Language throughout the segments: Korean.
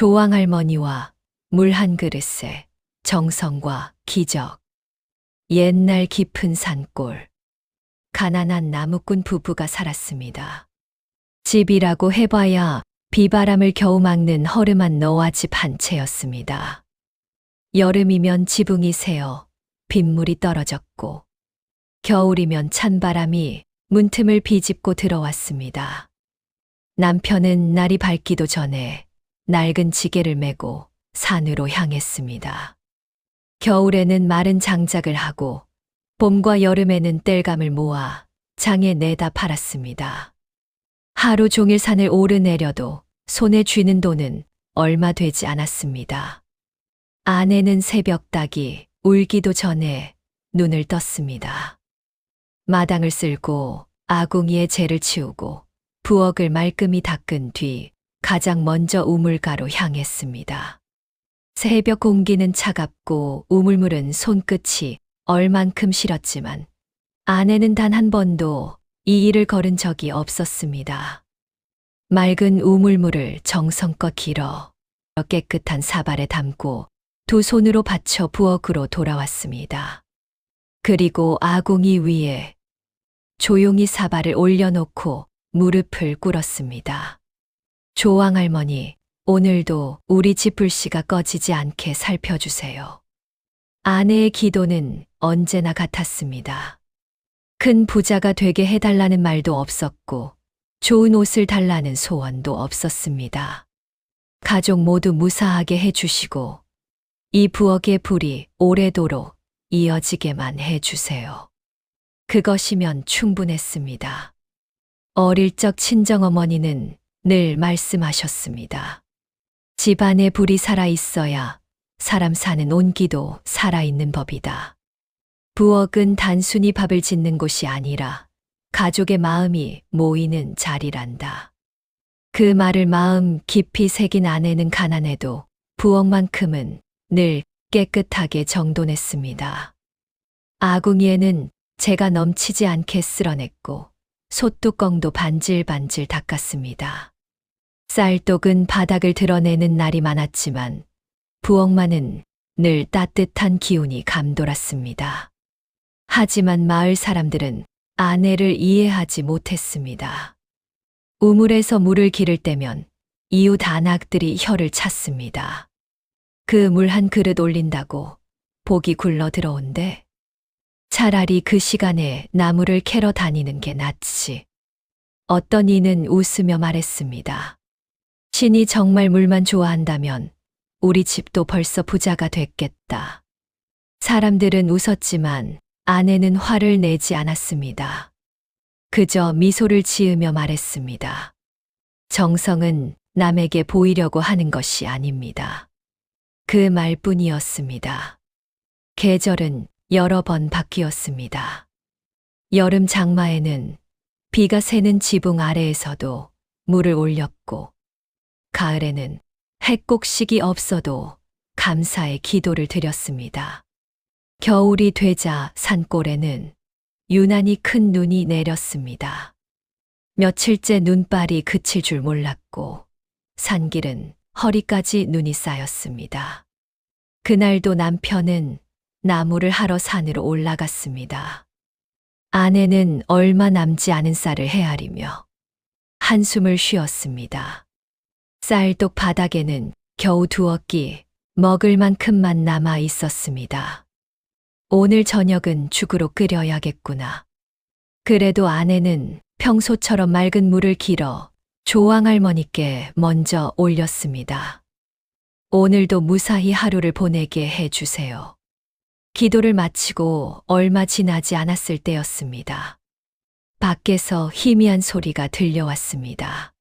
조왕할머니와 물 한 그릇에 정성과 기적. 옛날 깊은 산골. 가난한 나무꾼 부부가 살았습니다. 집이라고 해봐야 비바람을 겨우 막는 허름한 너와집 한 채였습니다. 여름이면 지붕이 새어 빗물이 떨어졌고, 겨울이면 찬바람이 문틈을 비집고 들어왔습니다. 남편은 날이 밝기도 전에 낡은 지게를 메고 산으로 향했습니다. 겨울에는 마른 장작을 하고 봄과 여름에는 땔감을 모아 장에 내다 팔았습니다. 하루 종일 산을 오르내려도 손에 쥐는 돈은 얼마 되지 않았습니다. 아내는 새벽닭이 울기도 전에 눈을 떴습니다. 마당을 쓸고 아궁이에 재를 치우고 부엌을 말끔히 닦은 뒤 가장 먼저 우물가로 향했습니다. 새벽 공기는 차갑고 우물물은 손끝이 얼만큼 시렸지만 아내는 단 한 번도 이 일을 걸은 적이 없었습니다. 맑은 우물물을 정성껏 길어 깨끗한 사발에 담고 두 손으로 받쳐 부엌으로 돌아왔습니다. 그리고 아궁이 위에 조용히 사발을 올려놓고 무릎을 꿇었습니다. 조왕할머니, 오늘도 우리 집 불씨가 꺼지지 않게 살펴주세요. 아내의 기도는 언제나 같았습니다. 큰 부자가 되게 해달라는 말도 없었고, 좋은 옷을 달라는 소원도 없었습니다. 가족 모두 무사하게 해주시고, 이 부엌의 불이 오래도록 이어지게만 해주세요. 그것이면 충분했습니다. 어릴 적 친정어머니는 늘 말씀하셨습니다. 집안에 불이 살아있어야 사람 사는 온기도 살아있는 법이다. 부엌은 단순히 밥을 짓는 곳이 아니라 가족의 마음이 모이는 자리란다. 그 말을 마음 깊이 새긴 아내는 가난해도 부엌만큼은 늘 깨끗하게 정돈했습니다. 아궁이에는 재가 넘치지 않게 쓸어냈고 솥뚜껑도 반질반질 닦았습니다. 쌀독은 바닥을 드러내는 날이 많았지만 부엌만은 늘 따뜻한 기운이 감돌았습니다. 하지만 마을 사람들은 아내를 이해하지 못했습니다. 우물에서 물을 기를 때면 이웃 안악들이 혀를 찼습니다. 그 물 한 그릇 올린다고 복이 굴러 들어온대. 차라리 그 시간에 나무를 캐러 다니는 게 낫지. 어떤 이는 웃으며 말했습니다. 신이 정말 물만 좋아한다면 우리 집도 벌써 부자가 됐겠다. 사람들은 웃었지만 아내는 화를 내지 않았습니다. 그저 미소를 지으며 말했습니다. 정성은 남에게 보이려고 하는 것이 아닙니다. 그 말뿐이었습니다. 계절은 여러 번 바뀌었습니다. 여름 장마에는 비가 새는 지붕 아래에서도 물을 올렸고, 가을에는 핵곡식이 없어도 감사의 기도를 드렸습니다. 겨울이 되자 산골에는 유난히 큰 눈이 내렸습니다. 며칠째 눈발이 그칠 줄 몰랐고 산길은 허리까지 눈이 쌓였습니다. 그날도 남편은 나무를 하러 산으로 올라갔습니다. 아내는 얼마 남지 않은 쌀을 헤아리며 한숨을 쉬었습니다. 쌀독 바닥에는 겨우 두어 끼 먹을 만큼만 남아 있었습니다. 오늘 저녁은 죽으로 끓여야겠구나. 그래도 아내는 평소처럼 맑은 물을 길어 조왕할머니께 먼저 올렸습니다. 오늘도 무사히 하루를 보내게 해주세요. 기도를 마치고 얼마 지나지 않았을 때였습니다. 밖에서 희미한 소리가 들려왔습니다.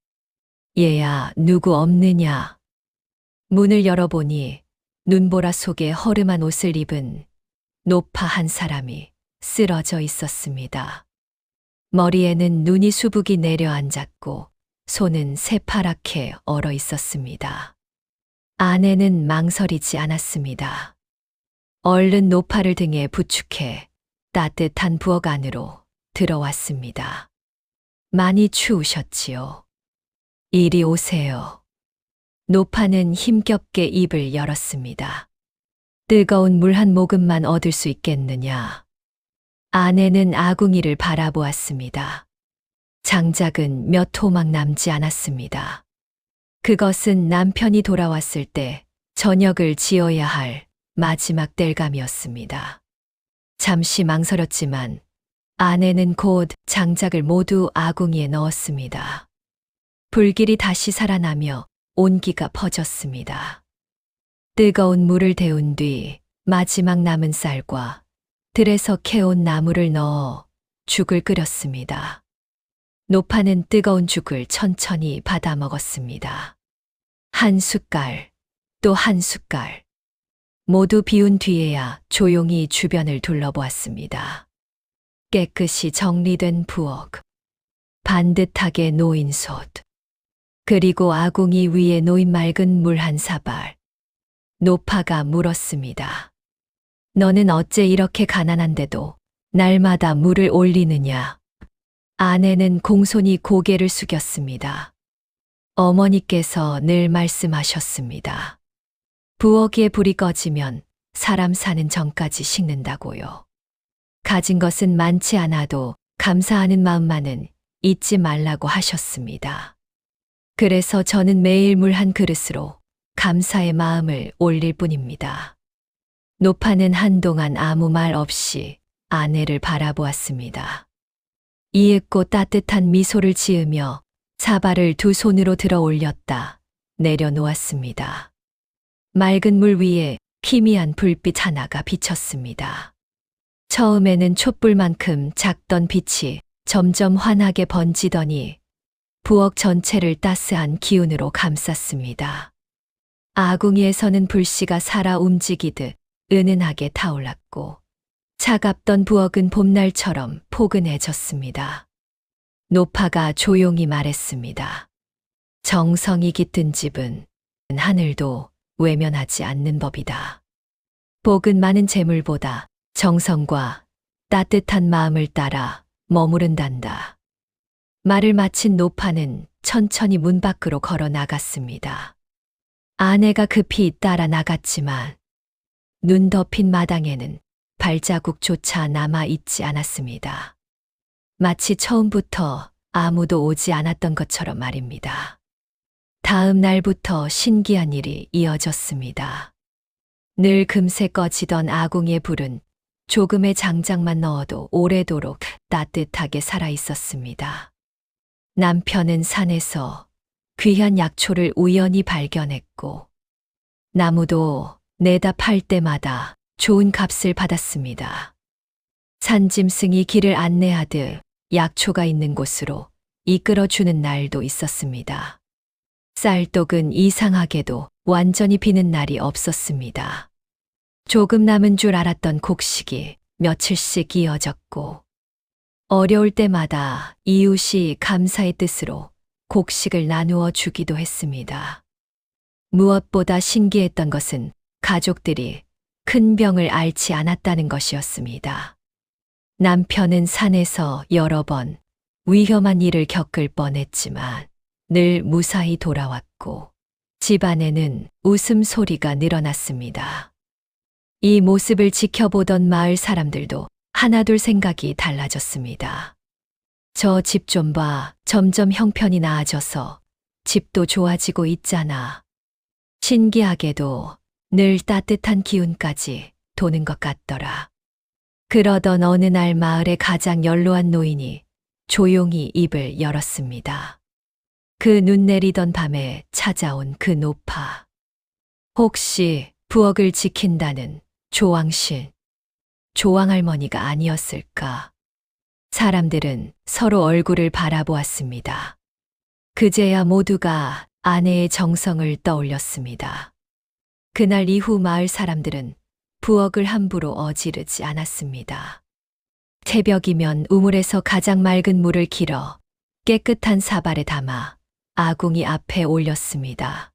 얘야, 누구 없느냐? 문을 열어보니 눈보라 속에 허름한 옷을 입은 노파 한 사람이 쓰러져 있었습니다. 머리에는 눈이 수북이 내려앉았고 손은 새파랗게 얼어 있었습니다. 아내는 망설이지 않았습니다. 얼른 노파를 등에 부축해 따뜻한 부엌 안으로 들어왔습니다. 많이 추우셨지요? 이리 오세요. 노파는 힘겹게 입을 열었습니다. 뜨거운 물 한 모금만 얻을 수 있겠느냐. 아내는 아궁이를 바라보았습니다. 장작은 몇 토막 남지 않았습니다. 그것은 남편이 돌아왔을 때 저녁을 지어야 할 마지막 땔감이었습니다. 잠시 망설였지만 아내는 곧 장작을 모두 아궁이에 넣었습니다. 불길이 다시 살아나며 온기가 퍼졌습니다. 뜨거운 물을 데운 뒤 마지막 남은 쌀과 들에서 캐온 나무를 넣어 죽을 끓였습니다. 노파는 뜨거운 죽을 천천히 받아 먹었습니다. 한 숟갈, 또 한 숟갈. 모두 비운 뒤에야 조용히 주변을 둘러보았습니다. 깨끗이 정리된 부엌, 반듯하게 놓인 솥, 그리고 아궁이 위에 놓인 맑은 물 한 사발. 노파가 물었습니다. 너는 어째 이렇게 가난한데도 날마다 물을 올리느냐? 아내는 공손히 고개를 숙였습니다. 어머니께서 늘 말씀하셨습니다. 부엌에 불이 꺼지면 사람 사는 전까지 식는다고요. 가진 것은 많지 않아도 감사하는 마음만은 잊지 말라고 하셨습니다. 그래서 저는 매일 물 한 그릇으로 감사의 마음을 올릴 뿐입니다. 노파는 한동안 아무 말 없이 아내를 바라보았습니다. 이윽고 따뜻한 미소를 지으며 사발을 두 손으로 들어 올렸다 내려놓았습니다. 맑은 물 위에 희미한 불빛 하나가 비쳤습니다. 처음에는 촛불만큼 작던 빛이 점점 환하게 번지더니 부엌 전체를 따스한 기운으로 감쌌습니다. 아궁이에서는 불씨가 살아 움직이듯 은은하게 타올랐고 차갑던 부엌은 봄날처럼 포근해졌습니다. 노파가 조용히 말했습니다. 정성이 깃든 집은 하늘도 외면하지 않는 법이다. 복은 많은 재물보다 정성과 따뜻한 마음을 따라 머무른단다. 말을 마친 노파는 천천히 문 밖으로 걸어 나갔습니다. 아내가 급히 따라 나갔지만 눈 덮인 마당에는 발자국조차 남아 있지 않았습니다. 마치 처음부터 아무도 오지 않았던 것처럼 말입니다. 다음 날부터 신기한 일이 이어졌습니다. 늘 금세 꺼지던 아궁이의 불은 조금의 장작만 넣어도 오래도록 따뜻하게 살아 있었습니다. 남편은 산에서 귀한 약초를 우연히 발견했고 나무도 내다 팔 때마다 좋은 값을 받았습니다. 산짐승이 길을 안내하듯 약초가 있는 곳으로 이끌어주는 날도 있었습니다. 쌀떡은 이상하게도 완전히 비는 날이 없었습니다. 조금 남은 줄 알았던 곡식이 며칠씩 이어졌고 어려울 때마다 이웃이 감사의 뜻으로 곡식을 나누어 주기도 했습니다. 무엇보다 신기했던 것은 가족들이 큰 병을 앓지 않았다는 것이었습니다. 남편은 산에서 여러 번 위험한 일을 겪을 뻔했지만 늘 무사히 돌아왔고 집안에는 웃음소리가 늘어났습니다. 이 모습을 지켜보던 마을 사람들도 하나둘 생각이 달라졌습니다. 저 집 좀 봐. 점점 형편이 나아져서 집도 좋아지고 있잖아. 신기하게도 늘 따뜻한 기운까지 도는 것 같더라. 그러던 어느 날 마을의 가장 연로한 노인이 조용히 입을 열었습니다. 그 눈 내리던 밤에 찾아온 그 노파. 혹시 부엌을 지킨다는 조왕신, 조왕할머니가 아니었을까? 사람들은 서로 얼굴을 바라보았습니다. 그제야 모두가 아내의 정성을 떠올렸습니다. 그날 이후 마을 사람들은 부엌을 함부로 어지르지 않았습니다. 새벽이면 우물에서 가장 맑은 물을 길어 깨끗한 사발에 담아 아궁이 앞에 올렸습니다.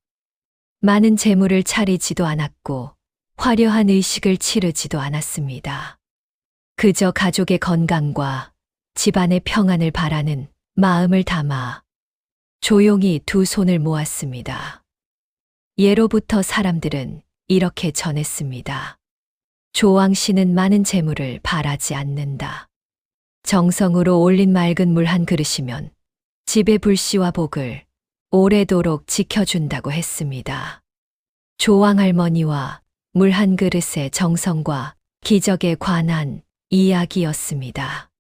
많은 재물을 차리지도 않았고 화려한 의식을 치르지도 않았습니다. 그저 가족의 건강과 집안의 평안을 바라는 마음을 담아 조용히 두 손을 모았습니다. 예로부터 사람들은 이렇게 전했습니다. 조왕씨는 많은 재물을 바라지 않는다. 정성으로 올린 맑은 물 한 그릇이면 집의 불씨와 복을 오래도록 지켜준다고 했습니다. 조왕할머니와 물 한 그릇의 정성과 기적에 관한 이야기였습니다.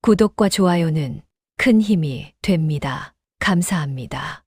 구독과 좋아요는 큰 힘이 됩니다. 감사합니다.